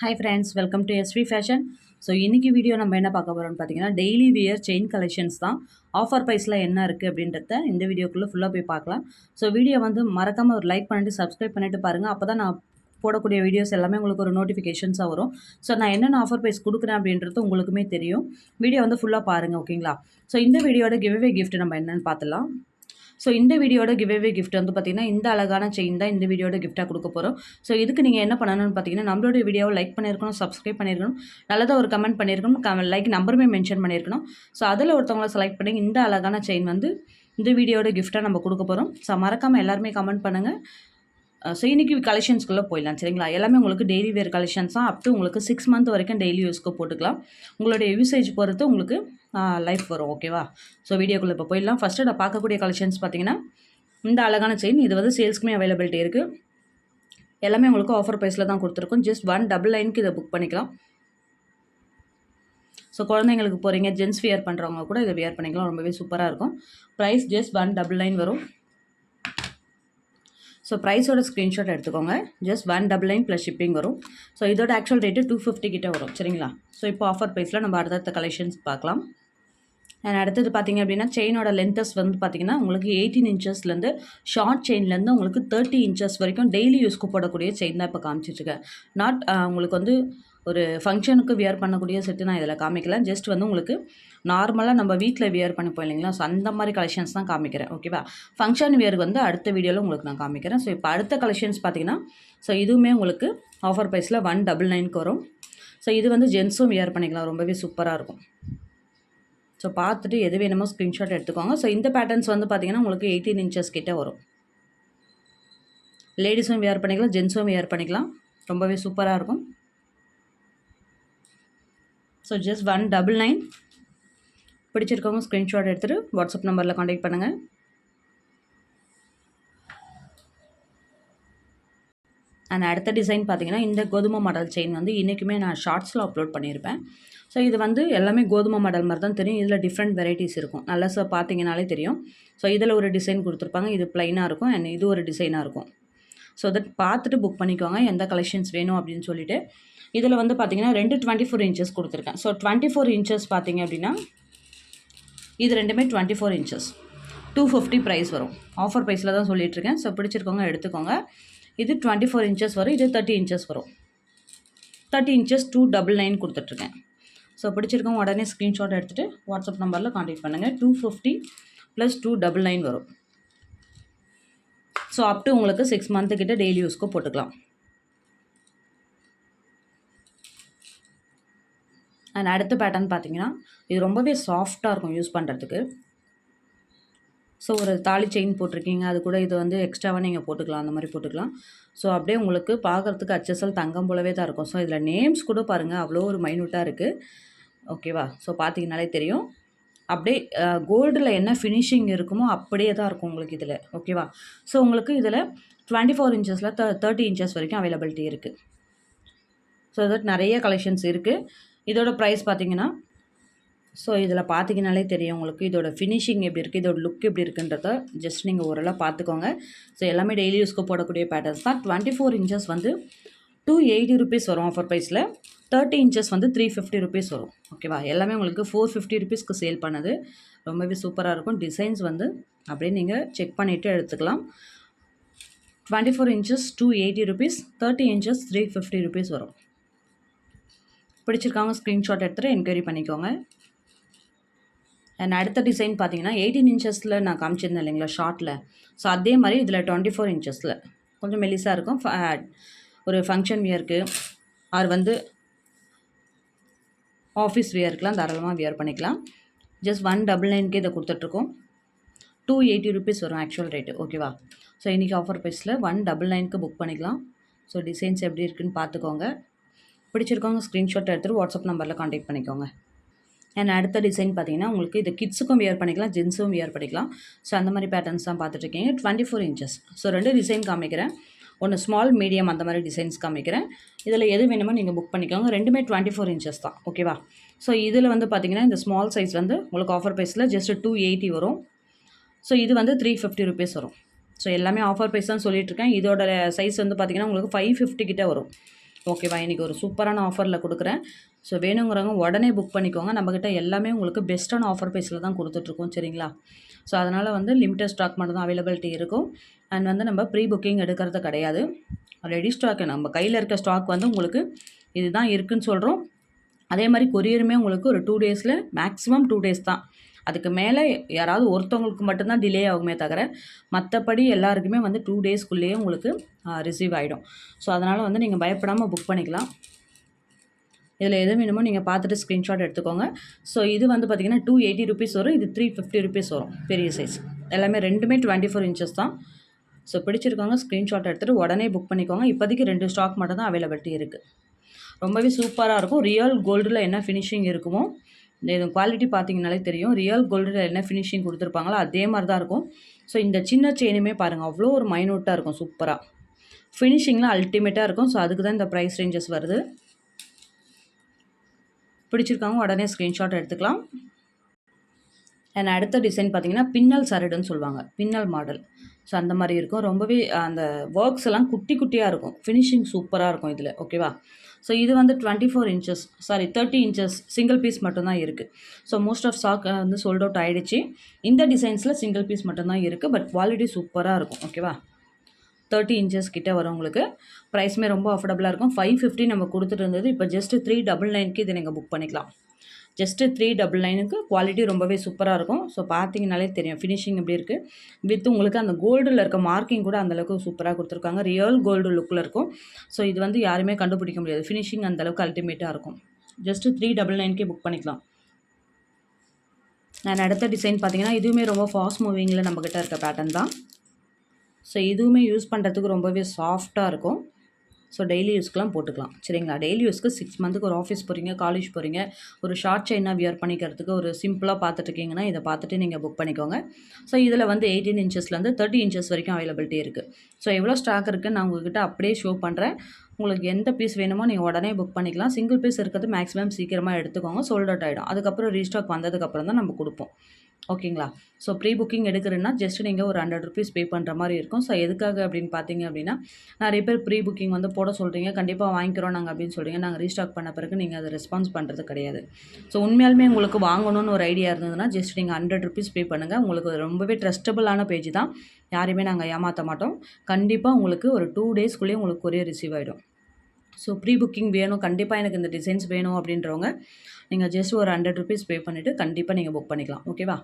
Hi friends, welcome to SV Fashion. So இன்றைக்கி video நம்ம என்ன பார்க்க போகிறோம்னு பார்த்தீங்கன்னா, டெய்லி வியர் செயின் கலெக்ஷன்ஸ் தான். ஆஃபர் ப்ரைஸில் என்ன இருக்குது அப்படின்றத இந்த வீடியோக்குள்ளே ஃபுல்லாக போய் பார்க்கலாம். ஸோ வீடியோ வந்து மறக்காமல் ஒரு லைக் பண்ணிட்டு சப்ஸ்கிரைப் பண்ணிட்டு பாருங்கள். அப்போ தான் நான் போடக்கூடிய வீடியோஸ் எல்லாமே உங்களுக்கு ஒரு நோட்டிஃபிகேஷன்ஸாக வரும். ஸோ நான் என்னென்ன ஆஃபர் ப்ரைஸ் கொடுக்குறேன் அப்படின்றது உங்களுக்குமே தெரியும். வீடியோ வந்து ஃபுல்லாக பாருங்கள், ஓகேங்களா? ஸோ இந்த வீடியோட கிவ்அவே கிஃப்ட் நம்ம என்னென்னு பார்த்துலாம். ஸோ இந்த வீடியோட கிவ்அவே கிஃப்ட் வந்து பார்த்திங்கன்னா, இந்த அழகான செயின் தான் இந்த வீடியோட கிஃப்ட்டாக கொடுக்க போகிறோம். ஸோ இதுக்கு நீங்கள் என்ன பண்ணணும்னு பார்த்தீங்கன்னா, நம்மளோட வீடியோவை லைக் பண்ணியிருக்கணும், சப்ஸ்கிரைப் பண்ணியிருக்கணும், நல்லதாக ஒரு கமெண்ட் பண்ணியிருக்கணும், லைக் நம்பருமே மென்ஷன் பண்ணியிருக்கணும். ஸோ அதில் ஒருத்தவங்களை செலக்ட் பண்ணி இந்த அழகான செயின் வந்து இந்த வீடியோட கிஃப்ட்டாக நம்ம கொடுக்க போகிறோம். ஸோ மறக்காமல் எல்லாருமே கமெண்ட் பண்ணுங்கள். ஸோ இன்றைக்கி கலெக்ஷன்ஸ்குள்ளே போயிடலாம், சரிங்களா? எல்லாமே உங்களுக்கு டெய்லி வேர் கலெக்ஷன்ஸ் தான். அப் டு உங்களுக்கு 6 மந்த் வரைக்கும் டெய்லி யூஸ்க்கு போட்டுக்கலாம். உங்களுடைய யூசேஜ் பொறுத்து உங்களுக்கு லைஃப் வரும், ஓகேவா? ஸோ வீடியோக்குள்ளே இப்போ போயிடலாம். ஃபஸ்ட்டு நான் பார்க்கக்கூடிய கலெக்ஷன்ஸ் பார்த்தீங்கன்னா, இந்த அழகான செயின் இது வந்து சேல்ஸ்க்குமே அவைலபிலிட்டி இருக்குது. எல்லாமே உங்களுக்கு ஆஃபர் ப்ரைஸில் தான் கொடுத்துருக்கோம். ஜஸ்ட் 199க்கு இதை புக் பண்ணிக்கலாம். ஸோ குழந்தைங்களுக்கு போகிறீங்க, ஜென்ஸ் வியர் பண்ணுறவங்க கூட இதை வியர் பண்ணிக்கலாம். ரொம்பவே சூப்பராக இருக்கும். ப்ரைஸ் ஜஸ்ட் 199 வரும். ஸோ ப்ரைஸோட ஸ்க்ரீன்ஷாட் எடுத்துக்கோங்க. ஜஸ்ட் 199 ப்ளஸ் ஷிப்பிங் வரும். ஸோ இதோட ஆக்சுவல் ரேட்டு 250 கிட்டே வரும், சரிங்களா? ஸோ இப்போ ஆஃபர் ப்ரைஸில் நம்ம அடுத்தடுத்த கலெக்ஷன்ஸ் பார்க்கலாம். அண்ட் அடுத்தது பார்த்திங்க அப்படின்னா, செயினோட லென்த்தஸ் வந்து பார்த்திங்கன்னா உங்களுக்கு 18 இன்ச்சஸ்லேருந்து ஷார்ட் செயின்லேருந்து உங்களுக்கு 30 இன்ச்சஸ் வரைக்கும் டெய்லி யூஸ்க்கு போடக்கூடிய செயின் தான் இப்போ காமிச்சிட்ருக்கேன். உங்களுக்கு வந்து ஒரு ஃபங்க்ஷனுக்கு வியர் பண்ணக்கூடிய செட்டு நான் இதில் காமிக்கல. ஜஸ்ட் வந்து உங்களுக்கு நார்மலாக நம்ம வீட்டில் வியர் பண்ணிப்போம் இல்லைங்களா? ஸோ அந்த மாதிரி கலெக்ஷன்ஸ் தான் காமிக்கிறேன், ஓகேவா? ஃபங்க்ஷன் வியர் வந்து அடுத்த வீடியோவில் உங்களுக்கு நான் காமிக்கிறேன். ஸோ இப்போ அடுத்த கலெக்ஷன்ஸ் பார்த்திங்கன்னா, ஸோ இதுவுமே உங்களுக்கு ஆஃபர் ப்ரைஸில் 199க்கு வரும். ஸோ இது வந்து ஜென்ஸும் வியர் பண்ணிக்கலாம், ரொம்பவே சூப்பராக இருக்கும். ஸோ பார்த்துட்டு எது வேணுமோ ஸ்க்ரீன்ஷாட் எடுத்துக்கோங்க. ஸோ இந்த பேட்டர்ன்ஸ் வந்து பார்த்திங்கன்னா உங்களுக்கு 18 இன்ச்சஸ் கிட்டே வரும். லேடிஸும் வியர் பண்ணிக்கலாம், ஜென்ஸும் வியர் பண்ணிக்கலாம், ரொம்பவே சூப்பராக இருக்கும். So just 199. பிடிச்சிருக்கவங்க ஸ்க்ரீன்ஷாட் எடுத்துகிட்டு வாட்ஸ்அப் நம்பரில் காண்டாக்ட் பண்ணுங்கள். அண்ட் அடுத்த டிசைன் பார்த்திங்கன்னா, இந்த கோதுமை மாடல் செயின் வந்து இன்றைக்குமே நான் ஷார்ட்ஸில் அப்லோட் பண்ணியிருப்பேன். ஸோ இது வந்து எல்லாமே கோதுமை மாடல் மாதிரி தான் தெரியும். இதில் டிஃப்ரெண்ட் வெரைட்டிஸ் இருக்கும். நல்லா பார்த்தீங்கனாலே தெரியும். ஸோ இதில் ஒரு டிசைன் கொடுத்துருப்பாங்க, இது ப்ளைனாக இருக்கும், அண்ட் இது ஒரு டிசைனாக இருக்கும். ஸோ தட் பார்த்துட்டு புக் பண்ணிக்கோங்க எந்த கலெக்ஷன்ஸ் வேணும் அப்படின்னு சொல்லிட்டு. இதில் வந்து பார்த்திங்கன்னா 2 24 இன்ச்சஸ் கொடுத்துருக்கேன். ஸோ 24 இன்ச்சஸ் பார்த்திங்க அப்படின்னா இது ரெண்டுமே 24 இன்ச்சஸ் 250 ப்ரைஸ் வரும். ஆஃபர் ப்ரைஸில் தான் சொல்லிகிட்ருக்கேன். ஸோ பிடிச்சிருக்கோங்க எடுத்துக்கோங்க. இது 24 இன்ச்சஸ் வரும், இது 30 இன்ச்சஸ் வரும். 30 இன்ச்சஸ் 299 கொடுத்துட்ருக்கேன். ஸோ பிடிச்சிருக்கோங்க உடனே ஸ்க்ரீன்ஷாட் எடுத்துகிட்டு வாட்ஸ்அப் நம்பரில் காண்டாக்ட் பண்ணுங்கள். 250 + 299 வரும். ஸோ அப் டு உங்களுக்கு 6 மந்த்துக்கிட்ட டெய்லி யூஸ்க்கு போட்டுக்கலாம். அண்ட் அடுத்த பேட்டர்ன் பார்த்தீங்கன்னா, இது ரொம்பவே சாஃப்டாக இருக்கும் யூஸ் பண்ணுறதுக்கு. ஸோ ஒரு தாலி செயின் போட்டிருக்கீங்க, அது கூட இது வந்து எக்ஸ்ட்ராவாக நீங்கள் போட்டுக்கலாம், அந்த மாதிரி போட்டுக்கலாம். ஸோ அப்படியே உங்களுக்கு பார்க்குறதுக்கு அச்சசல் தங்கம் போலவே தான் இருக்கும். ஸோ இதில் நேம்ஸ் கூட பாருங்கள், அவ்வளோ ஒரு மைன்யூட்டாக இருக்குது, ஓகேவா? ஸோ பார்த்தீங்கனாலே தெரியும். அப்படியே கோல்டில் என்ன ஃபினிஷிங் இருக்குமோ அப்படியே தான் இருக்கும் உங்களுக்கு இதில், ஓகேவா? ஸோ உங்களுக்கு இதில் 24 இன்ச்சஸில் 30 இன்ச்சஸ் வரைக்கும் அவைலபிலிட்டி இருக்குது. ஸோ தட் நிறைய கலெக்ஷன்ஸ் இருக்குது. இதோட ப்ரைஸ் பார்த்தீங்கன்னா, ஸோ இதில் பார்த்தீங்கனாலே தெரியும் உங்களுக்கு இதோட ஃபினிஷிங் எப்படி இருக்குது, இதோட லுக் எப்படி இருக்குன்றத ஜஸ்ட் நீங்கள் ஓரளவு பார்த்துக்கோங்க. ஸோ எல்லாமே டெய்லி யூஸ்க்கு போடக்கூடிய பேட்டர்ன்ஸ் தான். 24 இன்ச்சஸ் வந்து 280 ருபீஸ் வரும் ஆஃபர் ப்ரைஸில். 30 இன்ச்சஸ் வந்து 350 ருபீஸ் வரும், ஓகேவா? எல்லாமே உங்களுக்கு 450 ருபீஸ்க்கு சேல் பண்ணுது. ரொம்பவே சூப்பராக இருக்கும். டிசைன்ஸ் வந்து அப்படியே நீங்கள் செக் பண்ணிவிட்டு எடுத்துக்கலாம். 24 இன்ச்சஸ் 280 ருபீஸ், 30 இன்ச்சஸ் 350 ருபீஸ் வரும். பிடிச்சிருக்காங்க ஸ்க்ரீன்ஷாட் எடுத்துகிட்டு என்கொயரி பண்ணிக்கோங்க. அண்ட் அடுத்த டிசைன் பார்த்தீங்கன்னா 18 இன்ச்சஸில் நான் காமிச்சிருந்தேன் இல்லைங்களா ஷார்ட்டில். ஸோ அதே மாதிரி இதில் 24 இன்ச்சஸில் கொஞ்சம் மெலிசாக இருக்கும். ஒரு ஃபங்க்ஷன் வியருக்கு ஆர் வந்து ஆஃபீஸ் வியருக்குலாம் தாராளமாக வியர் பண்ணிக்கலாம். ஜஸ்ட் 199க்கு இதை கொடுத்துட்ருக்கோம். 280 ருபீஸ் வரும் ஆக்சுவல் ரேட்டு, ஓகேவா? ஸோ இன்றைக்கி ஆஃபர் ப்ரைஸில் 199க்கு புக் பண்ணிக்கலாம். ஸோ டிசைன்ஸ் எப்படி இருக்குதுன்னு பார்த்துக்கோங்க. பிடிச்சிருக்கோங்க ஸ்க்ரீன்ஷாட் எடுத்துகிட்டு வாட்ஸ்அப் நம்பரில் காண்டாக்ட் பண்ணிக்கோங்க. அண்ட் அடுத்த டிசைன் பார்த்தீங்கன்னா, உங்களுக்கு இது கிட்ஸுக்கும் வியர் பண்ணிக்கலாம், ஜென்ஸும் வியர் பண்ணிக்கலாம். ஸோ அந்த மாதிரி பேட்டர்ன்ஸ் தான் பார்த்துட்ருக்கீங்க. 24 இன்ச்சஸ். ஸோ 2 டிசைன் காமிக்கிறேன். ஒன்று ஸ்மால், மீடியம், அந்த மாதிரி டிசைன்ஸ் காமிக்கிறேன். இதில் எது வேணுமோ நீங்கள் புக் பண்ணிக்கோங்க. ரெண்டுமே 24 இன்ச்சஸ் தான், ஓகேவா? ஸோ இதில் வந்து பார்த்திங்கன்னா, இந்த ஸ்மால் சைஸ் வந்து உங்களுக்கு ஆஃபர் ப்ரைஸில் ஜஸ்ட் 280 வரும். ஸோ இது வந்து 350 ருபீஸ் வரும். ஸோ எல்லாமே ஆஃபர் ப்ரைஸ் தான் சொல்லிகிட்ருக்கேன். இதோட சைஸ் வந்து பார்த்திங்கன்னா உங்களுக்கு 550 கிட்டே வரும். ஓகேவா? இன்றைக்கி ஒரு சூப்பரான ஆஃபரில் கொடுக்குறேன். ஸோ வேணுங்கிறவங்க உடனே புக் பண்ணிக்கோங்க. நம்மக்கிட்ட எல்லாமே உங்களுக்கு பெஸ்ட்டான ஆஃபர் ப்ரைஸில் தான் கொடுத்துட்ருக்கோம். சரிங்களா? ஸோ அதனால் வந்து லிமிட்டட் ஸ்டாக் மட்டும் தான் அவைலபிலிட்டி இருக்கும். அண்ட் வந்து நம்ம ப்ரீ புக்கிங் எடுக்கிறது கிடையாது. ரெடி ஸ்டாக் நம்ம கையில் இருக்க ஸ்டாக் வந்து உங்களுக்கு இதுதான் இருக்குதுன்னு சொல்கிறோம். அதே மாதிரி கொரியருமே உங்களுக்கு ஒரு 2 டேஸில் மேக்ஸிமம் 2 டேஸ் தான். அதுக்கு மேலே யாராவது ஒருத்தவங்களுக்கு மட்டும்தான் டிலே ஆகுமே தவிர மற்றபடி எல்லாருக்குமே வந்து 2 டேஸ்க்குள்ளேயே உங்களுக்கு ரிசீவ் ஆகிடும். ஸோ அதனால் வந்து நீங்கள் பயப்படாமல் புக் பண்ணிக்கலாம். இதில் எது வேணுமோ நீங்கள் பார்த்துட்டு ஸ்க்ரீன்ஷாட் எடுத்துக்கோங்க. ஸோ இது வந்து பார்த்திங்கன்னா 280 ருபீஸ் வரும். இது 350 ருபீஸ் வரும் பெரிய சைஸ். எல்லாமே ரெண்டுமே 24 இன்ச்சஸ் தான். ஸோ பிடிச்சிருக்கவங்க ஸ்க்ரீன்ஷாட் எடுத்துகிட்டு உடனே புக் பண்ணிக்கோங்க. இப்போதைக்கு 2 ஸ்டாக் மட்டும் தான் அவைலபிலிட்டி இருக்குது. ரொம்பவே சூப்பராக இருக்கும். ரியல் கோல்டில் என்ன ஃபினிஷிங் இருக்குமோ இது குவாலிட்டி பார்த்தீங்கனாலே தெரியும். ரியல் கோல்டில் என்ன ஃபினிஷிங் கொடுத்துருப்பாங்களோ அதே மாதிரி தான் இருக்கும். ஸோ இந்த சின்ன செயினுமே பாருங்கள் அவ்வளோ ஒரு மைனூட்டாக இருக்கும். சூப்பராக ஃபினிஷிங்லாம் அல்டிமேட்டாக இருக்கும். ஸோ அதுக்கு தான் இந்த ப்ரைஸ் ரேஞ்சஸ் வருது. பிடிச்சிருக்காங்க உடனே ஸ்க்ரீன்ஷாட் எடுத்துக்கலாம். அண்ட் அடுத்த டிசைன் பார்த்தீங்கன்னா பின்னல் சரடுன்னு சொல்லுவாங்க. பின்னல் மாடல். ஸோ அந்த மாதிரி இருக்கும். ரொம்பவே அந்த ஒர்க்ஸ் எல்லாம் குட்டி குட்டியாக இருக்கும். ஃபினிஷிங் சூப்பராக இருக்கும் இதில். ஓகேவா? ஸோ இது வந்து 24 இன்ச்சஸ் 30 இன்ச்சஸ் சிங்கிள் பீஸ் மட்டும்தான் இருக்குது. ஸோ மோஸ்ட் ஆஃப் ஸ்டாக் வந்து சோல்ட் அவுட் ஆகிடுச்சு. இந்த டிசைன்ஸில் சிங்கிள் பீஸ் மட்டும்தான் இருக்குது. பட் குவாலிட்டி சூப்பராக இருக்கும். ஓகேவா? 30 இன்ச்சஸ் கிட்டே வரும் உங்களுக்கு. ப்ரைஸுமே ரொம்ப அஃபோர்டபுளாக இருக்கும். 550 நம்ம கொடுத்துட்டு இருந்தது. இப்போ ஜஸ்ட் 399க்கு இதை நீங்கள் புக் பண்ணிக்கலாம். ஜஸ்ட்டு 399க்கு குவாலிட்டி ரொம்பவே சூப்பராக இருக்கும். ஸோ பார்த்தீங்கனாலே தெரியும் ஃபினிஷிங் எப்படி இருக்குது. வித் உங்களுக்கு அந்த கோல்டில் இருக்க மார்க்கிங் கூட அந்தளவுக்கு சூப்பராக கொடுத்துருக்காங்க. ரியல் கோல்டு லுக்கில் இருக்கும். ஸோ இது வந்து யாருமே கண்டுபிடிக்க முடியாது. ஃபினிஷிங் அந்தளவுக்கு அல்டிமேட்டாக இருக்கும். ஜஸ்ட்டு 399க்கே புக் பண்ணிக்கலாம். நான் அடுத்த டிசைன் பார்த்தீங்கன்னா இதுவுமே ரொம்ப ஃபாஸ்ட் மூவிங்கில் நம்மக்கிட்ட இருக்க பேட்டர்ன் தான். ஸோ இதுவுமே யூஸ் பண்ணுறதுக்கு ரொம்பவே சாஃப்டாக இருக்கும். ஸோ டெய்லி யூஸ்க்கெலாம் போட்டுக்கலாம். சரிங்களா? டெய்லி யூஸ்க்கு 6 மந்த்துக்கு ஒரு ஆஃபீஸ் போகிறீங்க, காலேஜ் போகிறீங்க, ஒரு ஷார்ட் செயினாக வியர் பண்ணிக்கிறதுக்கு ஒரு சிம்பிளாக பார்த்துட்ருக்கீங்கன்னா இதை பார்த்துட்டு நீங்கள் புக் பண்ணிக்கோங்க. ஸோ இதில் வந்து 18 இன்ச்சஸ்லேருந்து 30 இன்ச்சஸ் வரைக்கும் அவைலபிலிட்டி இருக்குது. ஸோ எவ்வளோ ஸ்டாக் இருக்குதுன்னு நான் உங்கள்கிட்ட அப்படியே ஷோ பண்ணுறேன். உங்களுக்கு எந்த பீஸ் வேணுமோ நீங்கள் உடனே புக் பண்ணிக்கலாம். சிங்கிள் பீஸ் இருக்கிறது மேக்ஸிமம் சீக்கிரமாக எடுத்துக்கோங்க. சோல்ட் அவுட் ஆகிடும். அதுக்கப்புறம் ரீஸ்டாக் வந்ததுக்கப்புறம் தான் நம்ம கொடுப்போம். ஓகேங்களா? ஸோ ப்ரீ புக்கிங் எடுக்கிறேன்னா ஜஸ்ட் நீங்கள் ஒரு 100 ருபீஸ் பே பண்ணுற மாதிரி இருக்கும். ஸோ எதுக்காக அப்படின்னு பார்த்தீங்க அப்படின்னா நிறைய பேர் ப்ரீ புக்கிங் வந்து போட சொல்கிறீங்க, கண்டிப்பாக வாங்கிக்கிறோம் நாங்கள் அப்படின்னு சொல்கிறீங்க. நாங்கள் ரீஸ்டாக் பண்ண பிறகு நீங்கள் அதை ரெஸ்பான்ஸ் பண்ணுறது கிடையாது. ஸோ உண்மையாலுமே உங்களுக்கு வாங்கணும்னு ஒரு ஐடியா இருந்ததுன்னா ஜஸ்ட் நீங்கள் 100 ருபீஸ் பே பண்ணுங்கள். உங்களுக்கு ரொம்பவே ட்ரஸ்டபுளான பேஜ் தான். யாரையுமே நாங்கள் ஏமாற்ற மாட்டோம். கண்டிப்பாக உங்களுக்கு ஒரு 2 டேஸ்க்குள்ளேயே உங்களுக்கு கொரியர் ரிசீவ் ஆகிடும். ஸோ ப்ரீ புக்கிங் வேணும், கண்டிப்பாக எனக்கு இந்த டிசைன்ஸ் வேணும் அப்படின்றவங்க நீங்கள் ஜஸ்ட் ஒரு 100 ருபீஸ் பே பண்ணிவிட்டு கண்டிப்பாக நீங்கள் புக் பண்ணிக்கலாம். ஓகேவா?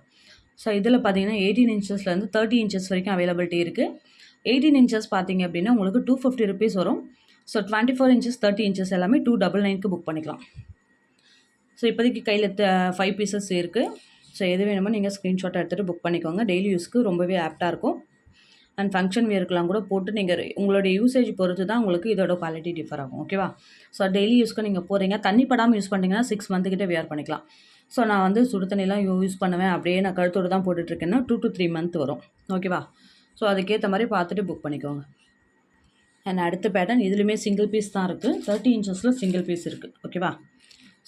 ஸோ இதில் பார்த்தீங்கன்னா 18 இன்ச்சஸ்லேருந்து 30 இன்ச்சஸ் வரைக்கும் அவைலபிலிட்டி இருக்குது. 18 இன்ச்சஸ் பார்த்தீங்க அப்படின்னா உங்களுக்கு 250 ருபீஸ் வரும். ஸோ 24 இன்ச்சஸ் 30 இன்ச்சஸ் எல்லாமே 299க்கு புக் பண்ணிக்கலாம். ஸோ இப்போதைக்கு கையில் 5 பீசஸ் இருக்குது. ஸோ எது வேணுமோ நீங்கள் ஸ்க்ரீன்ஷாட் எடுத்துகிட்டு புக் பண்ணிக்கோங்க. டெய்லி யூஸ்க்கு ரொம்பவே ஆப்டாக இருக்கும். அண்ட் ஃபங்க்ஷன் வியருக்கெலாம் கூட போட்டு நீங்கள் உங்களுடைய யூசேஜ் பொறுத்து தான் உங்களுக்கு இதோட குவாலிட்டி டிஃபர் ஆகும். ஓகேவா? ஸோ டெய்லி யூஸ்க்கு நீங்கள் போகிறீங்க, தண்ணி படாமல் யூஸ் பண்ணிங்கன்னா 6 மந்த்துக்கிட்ட வியர் பண்ணிக்கலாம். ஸோ நான் வந்து சுடு தண்ணிலாம் யூஸ் பண்ணுவேன், அப்படியே நான் கழுத்தோடு தான் போட்டுட்ருக்கேன்னா 2 to 3 மந்த் வரும். ஓகேவா? ஸோ அதுக்கேற்ற மாதிரி பார்த்துட்டு புக் பண்ணிக்கோங்க. அண்ட் அடுத்த பேட்டர்ன் இதுலேயுமே சிங்கிள் பீஸ் தான் இருக்குது. 30 இன்ச்சஸில் சிங்கிள் பீஸ் இருக்குது. ஓகேவா?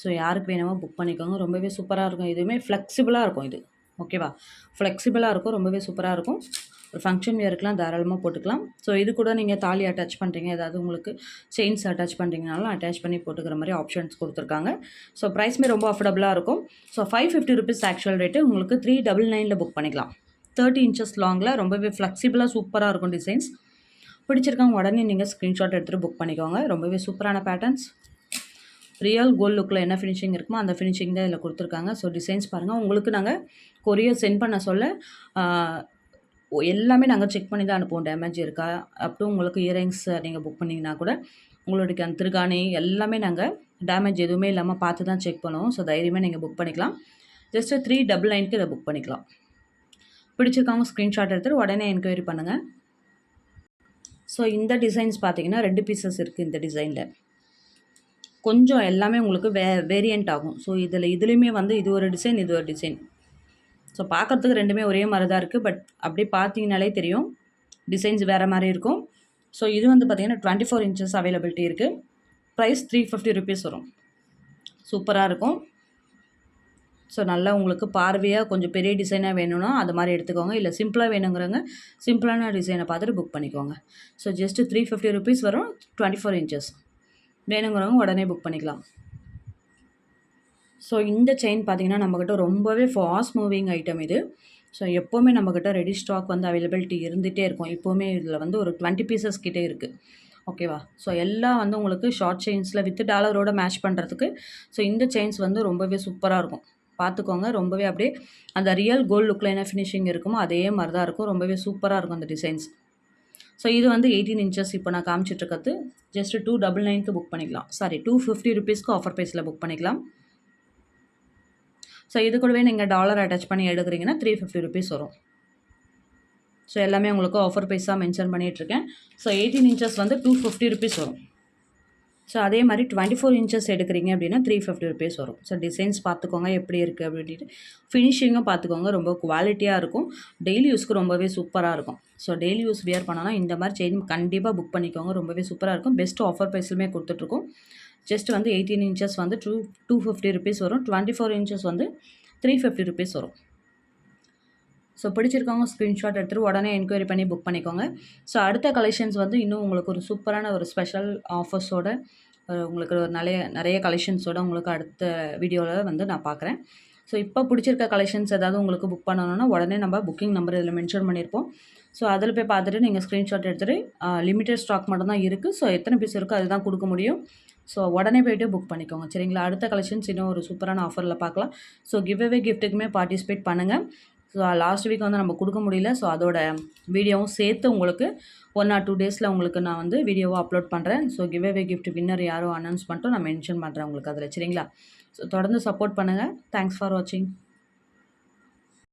ஸோ யாருக்கு வேணுமோ புக் பண்ணிக்கோங்க. ரொம்பவே சூப்பராக இருக்கும். இதுவுமே ஃப்ளெக்சிபிளாக இருக்கும். இது ஓகேவா? ஃப்ளெக்சிபிளாக இருக்கும். ரொம்பவே சூப்பராக இருக்கும். ஒரு ஃபங்க்ஷன் வியருக்குலாம் தாராளமாக போட்டுக்கலாம். ஸோ இது கூட நீங்கள் தாலி அட்டாச் பண்ணுறீங்க, ஏதாவது உங்களுக்கு செயின்ஸ் அட்டாச் பண்ணுறீங்கனாலும் அட்டாச் பண்ணி போட்டுக்கிற மாதிரி ஆப்ஷன்ஸ் கொடுத்துருக்காங்க. ஸோ ப்ரைஸுமே ரொம்ப அஃபோர்டபுளாக இருக்கும். ஸோ 550 ருபீஸ் ஆக்சுவல் ரேட்டு, உங்களுக்கு 399ல் புக் பண்ணிக்கலாம். 30 இன்ச்சஸ் லாங்கில் ரொம்பவே ஃப்ளெக்சிபிளாக சூப்பராக இருக்கும் டிசைன்ஸ். பிடிச்சிருக்காங்க உடனே நீங்கள் ஸ்க்ரீன்ஷாட் எடுத்துகிட்டு புக் பண்ணிக்கோங்க. ரொம்பவே சூப்பரான பேட்டர்ன்ஸ். ரியல் கோல்டு லுக்கில் என்ன ஃபினிஷிங் இருக்குமோ அந்த ஃபினிஷிங் தான் இதில் கொடுத்துருக்காங்க. ஸோ டிசைன்ஸ் பாருங்கள். உங்களுக்கு நாங்கள் கொரியர் சென்ட் பண்ண சொல்ல எல்லாமே நாங்கள் செக் பண்ணி தான் அனுப்புவோம். டேமேஜ் இருக்கா, அப்புறம் உங்களுக்கு இயரிங்ஸ் நீங்கள் புக் பண்ணிங்கன்னா கூட உங்களுடைய அந்த திருகாணி எல்லாமே நாங்கள் டேமேஜ் எதுவுமே இல்லாமல் பார்த்து தான் செக் பண்ணுவோம். ஸோ தைரியமாக நீங்கள் புக் பண்ணிக்கலாம். ஜஸ்ட்டு 399க்கு இதை புக் பண்ணிக்கலாம். பிடிச்சிருக்காங்க ஸ்க்ரீன்ஷாட் எடுத்துகிட்டு உடனே என்கொயரி பண்ணுங்கள். ஸோ இந்த டிசைன்ஸ் பார்த்தீங்கன்னா 2 பீசஸ் இருக்குது. இந்த டிசைனில் கொஞ்சம் எல்லாமே உங்களுக்கு வேரியண்ட் ஆகும். ஸோ இதுலேயுமே வந்து இது ஒரு டிசைன், இது ஒரு டிசைன். ஸோ பார்க்குறதுக்கு ரெண்டுமே ஒரே மாதிரி தான் இருக்குது. பட் அப்படியே பார்த்தீங்கனாலே தெரியும் டிசைன்ஸ் வேறு மாதிரி இருக்கும். ஸோ இது வந்து பார்த்திங்கன்னா 24 இன்ச்சஸ் அவைலபிலிட்டி இருக்குது. ப்ரைஸ் 350 ருபீஸ் வரும். சூப்பராக இருக்கும். ஸோ நல்லா உங்களுக்கு பார்வையாக கொஞ்சம் பெரிய டிசைனாக வேணும்னா அது மாதிரி எடுத்துக்கோங்க. இல்லை சிம்பிளாக வேணுங்கிறவங்க சிம்பிளான டிசைனை பார்த்துட்டு புக் பண்ணிக்கோங்க. ஸோ ஜஸ்ட்டு 350 ருபீஸ் வரும். 24 இன்ச்சஸ். வேணுங்கிறவங்க உடனே புக் பண்ணிக்கலாம். ஸோ இந்த செயின் பார்த்தீங்கன்னா நம்மக்கிட்ட ரொம்பவே ஃபாஸ்ட் மூவிங் ஐட்டம் இது. ஸோ எப்போவுமே நம்மக்கிட்ட ரெடி ஸ்டாக் வந்து அவைலபிலிட்டி இருந்துகிட்டே இருக்கும். இப்போவுமே இதில் வந்து ஒரு 20 பீசஸ் கிட்டே இருக்குது. ஓகேவா? ஸோ எல்லாம் வந்து உங்களுக்கு ஷார்ட் செயின்ஸில் வித் டாலரோட மேட்ச் பண்ணுறதுக்கு ஸோ இந்த செயின்ஸ் வந்து ரொம்பவே சூப்பராக இருக்கும். பார்த்துக்கோங்க. ரொம்பவே அப்படியே அந்த ரியல் கோல்டு லுக்கில் என்ன ஃபினிஷிங் இருக்குமோ அதே மாதிரி தான் இருக்கும். ரொம்பவே சூப்பராக இருக்கும் அந்த டிசைன்ஸ். ஸோ இது வந்து 18 இன்ச்சஸ் இப்போ நான் காமிச்சிட்ருக்கிறது ஜஸ்ட் 299க்கு புக் பண்ணிக்கலாம். சாரி 250 ருபீஸ்க்கு ஆஃபர் ப்ரைஸில் புக் பண்ணிக்கலாம். ஸோ இது கூடவே நீங்கள் டாலர் அட்டாச் பண்ணி எடுக்கிறீங்கன்னா 350 ருபீஸ் வரும். ஸோ எல்லாமே உங்களுக்கு ஆஃபர் ப்ரைஸாக மென்ஷன் பண்ணிகிட்ருக்கேன். ஸோ 18 இன்ச்சஸ் வந்து 250 ருபீஸ் வரும். ஸோ அதே மாதிரி 24 இன்ச்சஸ் எடுக்கிறீங்க அப்படின்னா 350 ருபீஸ் வரும். ஸோ டிசைன்ஸ் பார்த்துக்கோங்க எப்படி இருக்குது அப்படின்ட்டு. ஃபினிஷிங்கும் பார்த்துக்கோங்க. ரொம்ப குவாலிட்டியாக இருக்கும். டெய்லி யூஸ்க்கு ரொம்பவே சூப்பராக இருக்கும். ஸோ டெய்லி யூஸ் வியர் பண்ணோன்னா இந்த மாதிரி செயின் கண்டிப்பாக புக் பண்ணிக்கோங்க. ரொம்பவே சூப்பராக இருக்கும். பெஸ்ட் ஆஃபர் ப்ரைஸ்லுமே கொடுத்துட்ருக்கோம். ஜஸ்ட் வந்து 18 இன்ச்சஸ் வந்து 250 ருபீஸ் வரும். 24 இன்ச்சஸ் வந்து 350 ருபீஸ் வரும். ஸோ பிடிச்சிருக்கவங்க ஸ்க்ரீன்ஷாட் எடுத்துகிட்டு உடனே என்கொயரி பண்ணி புக் பண்ணிக்கோங்க. ஸோ அடுத்த கலெக்ஷன்ஸ் வந்து இன்னும் உங்களுக்கு ஒரு சூப்பரான ஒரு ஸ்பெஷல் ஆஃபர்ஸோட உங்களுக்கு ஒரு நிறைய கலெக்ஷன்ஸோட உங்களுக்கு அடுத்த வீடியோவில் வந்து நான் பார்க்குறேன். ஸோ இப்போ பிடிச்சிருக்க கலெக்ஷன்ஸ் ஏதாவது உங்களுக்கு புக் பண்ணணும்னா உடனே நம்ம புக்கிங் நம்பர் இதில் மென்ஷன் பண்ணியிருப்போம். ஸோ அதில் போய் பார்த்துட்டு நீங்கள் ஸ்க்ரீன்ஷாட் எடுத்துகிட்டு லிமிட்டட் ஸ்டாக் மட்டும் தான் இருக்குது. ஸோ எத்தனை பீஸ் இருக்கோ அதுதான் கொடுக்க முடியும். ஸோ உடனே போய்ட்டு புக் பண்ணிக்கோங்க. சரிங்களா? அடுத்த கலெக்ஷன்ஸ் இன்னும் ஒரு சூப்பரான ஆஃபரில் பார்க்கலாம். ஸோ கிவ் அவே கிஃப்ட்டுக்குமே பார்ட்டிசிபேட் பண்ணுங்கள். ஸோ லாஸ்ட் வீக் வந்து நம்ம கொடுக்க முடியல. ஸோ அதோட வீடியோவும் சேர்த்து உங்களுக்கு 1 or 2 டேஸில் உங்களுக்கு நான் வந்து வீடியோவாக அப்லோட் பண்ணுறேன். So give away gift winner யாரோ அனௌன்ஸ் பண்ணிட்டு நான் மென்ஷன் பண்ணுறேன் உங்களுக்கு அதில். சரிங்களா? ஸோ தொடர்ந்து சப்போர்ட் பண்ணுங்கள். தேங்க்ஸ் ஃபார் வாட்சிங்.